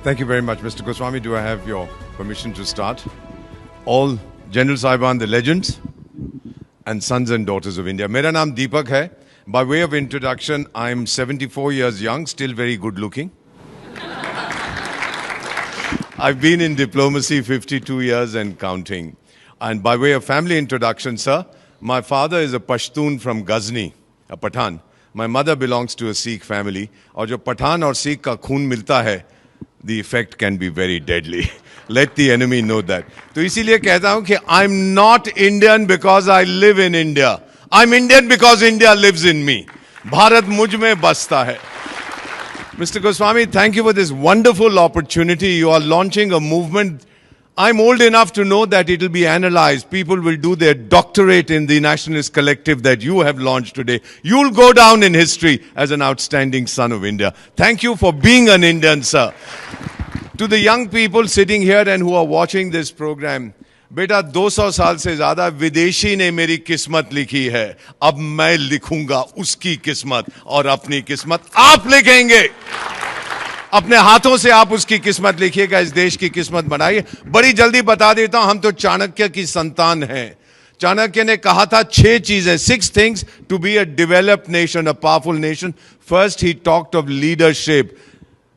Thank you very much, Mr. Goswami. Do I have your permission to start? All General Saiban, the legends, and sons and daughters of India. Mera naam Deepak hai. By way of introduction, I'm 74 years young, still very good looking. I've been in diplomacy 52 years and counting. And by way of family introduction, sir, my father is a Pashtun from Ghazni, a Pathan. My mother belongs to a Sikh family. और जो पठान और Sikh का खून मिलता है, the effect can be very deadly. Let the enemy know that. तो इसीलिए कहता हूँ कि I'm not Indian because I live in India. I'm Indian because India lives in me. Bharat मुझ में बसता है. Mr. Goswami, thank you for this wonderful opportunity. You are launching a movement. I'm old enough to know that it will be analyzed. People will do their doctorate in the Nationalist Collective that you have launched today. You'll go down in history as an outstanding son of India. Thank you for being an Indian, sir. To the young people sitting here and who are watching this program, बेटा 200 साल से ज्यादा विदेशी ने मेरी किस्मत लिखी है. अब मैं लिखूंगा उसकी किस्मत और अपनी किस्मत आप लिखेंगे. अपने हाथों से आप उसकी किस्मत लिखिएगा, इस देश की किस्मत बनाइए. बड़ी जल्दी बता देता हूं, हम तो चाणक्य की संतान हैं. चाणक्य ने कहा था 6 चीजें, 6 things to be a developed nation, a powerful nation. First, he talked of leadership.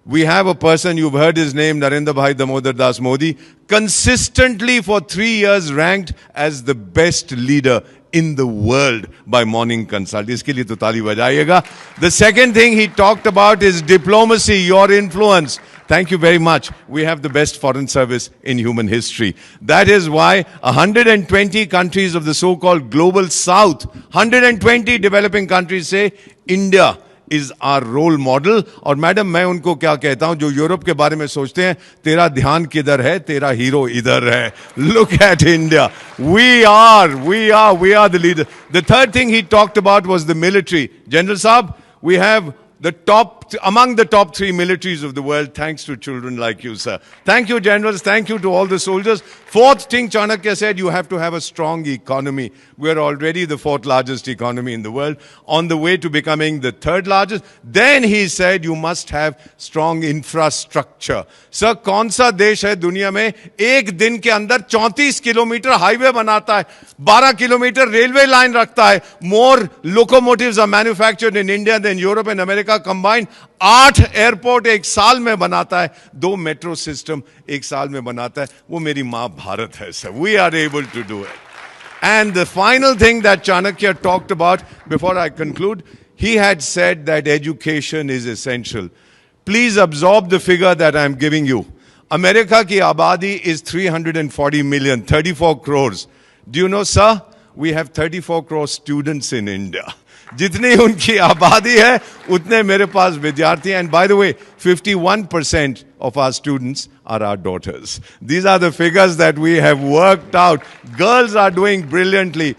We have a person, you've heard his name, Narendra Bhai Damodar Das Modi, consistently for 3 years ranked as the best leader in the world by Morning Consult. इसके लिए तो ताली बजाइएगा. The second thing he talked about is diplomacy, your influence. Thank you very much. We have the best foreign service in human history. That is why 120 countries of the so-called global south, 120 developing countries say India is our role model. और madam मैं उनको क्या कहता हूं जो Europe के बारे में सोचते हैं, तेरा ध्यान किधर है, तेरा हीरो इधर है. Look at India. We are the leader. The third thing he talked about was the military. General Saab, we have among the top 3 militaries of the world, thanks to children like you, sir. Thank you, generals. Thank you to all the soldiers. Fourth thing Chanakya said, you have to have a strong economy. We are already the 4th largest economy in the world, on the way to becoming the 3rd largest. Then he said, you must have strong infrastructure. Sir, कौन सा देश है दुनिया में एक दिन के अंदर 34 किलोमीटर हाईवे बनाता है, 12 किलोमीटर रेलवे लाइन रखता है? More locomotives are manufactured in India than Europe and America combined. 8 airport एक साल में बनाता है, 2 मेट्रो सिस्टम एक साल में बनाता है. वो मेरी माँ भारत है, sir. We are able to do it. And the final thing that Chanakya talked about, before I conclude, he had said that education is essential. Please absorb the figure that I am giving you. America की आबादी is 340 million, 34 crores. Do you know, sir? We have 34 crore students in India. जितनी उनकी आबादी है उतने मेरे पास विद्यार्थी हैं. And by the way, 51% of our students are our daughters. These are the figures that we have worked out. Girls are doing brilliantly.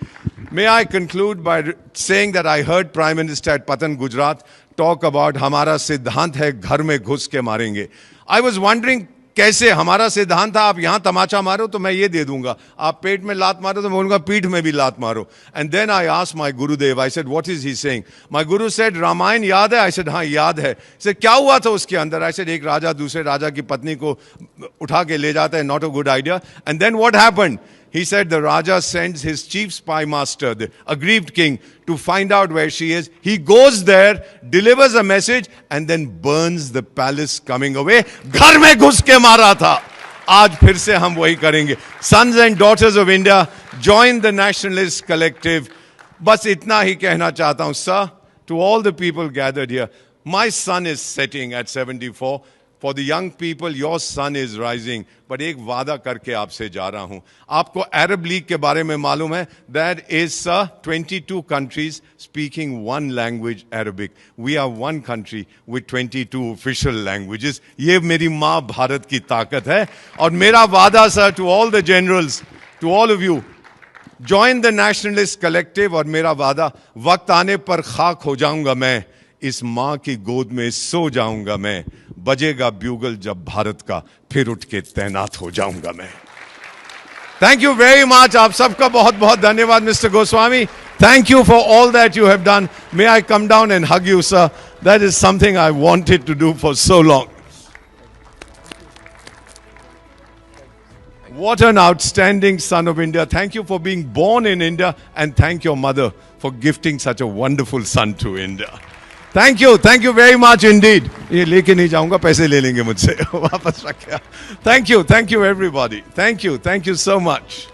May I conclude by saying that I heard Prime Minister at Patan, Gujarat talk about हमारा सिद्धांत है घर में घुस के मारेंगे. I was wondering कैसे हमारा सिद्धांत था, आप यहां तमाचा मारो तो मैं ये दे दूंगा, आप पेट में लात मारो तो मैं उनका पीठ में भी लात मारो. And then I asked my Gurudev, I said, what is he saying? My Guru said, Ramayan याद है? I said, हाँ याद है. He said, क्या हुआ था उसके अंदर? I said, एक राजा दूसरे राजा की पत्नी को उठा के ले जाता है, not a good idea. And then what happened? He said the Raja sends his chief spy master, the aggrieved king, to find out where she is. He goes there, delivers a message, and then burns the palace coming away. घर में घुस के मारा था. आज फिर से हम वही करेंगे. Sons and daughters of India, join the Nationalist Collective. बस इतना ही कहना चाहता हूं, sir, to all the people gathered here. My sun is setting at 74. For the young people, your sun is rising. But एक वादा करके आपसे जा रहा हूं. आपको Arab League के बारे में मालूम है? That is, sir, 22 countries speaking one language, Arabic. We are one country with 22 official languages. ये मेरी माँ भारत की ताकत है. और मेरा वादा, sir, to all the generals, to all of you, join the Nationalist Collective. और मेरा वादा, वक्त आने पर खाक हो जाऊंगा मैं, इस माँ की गोद में सो जाऊंगा मैं, बजेगा ब्यूगल जब भारत का, फिर उठ के तैनात हो जाऊंगा मैं. Thank you very much. आप सबका बहुत बहुत धन्यवाद, Mr. Goswami. Thank you for all that you have done. May I come down and hug you, sir? That is something I wanted to do for so long. What an outstanding son of India. Thank you for being born in India, and thank your mother for gifting such a wonderful son to India. Thank you very much indeed. ये लेके नहीं जाऊंगा, पैसे ले लेंगे मुझसे वापस रख. Thank you everybody. Thank you so much.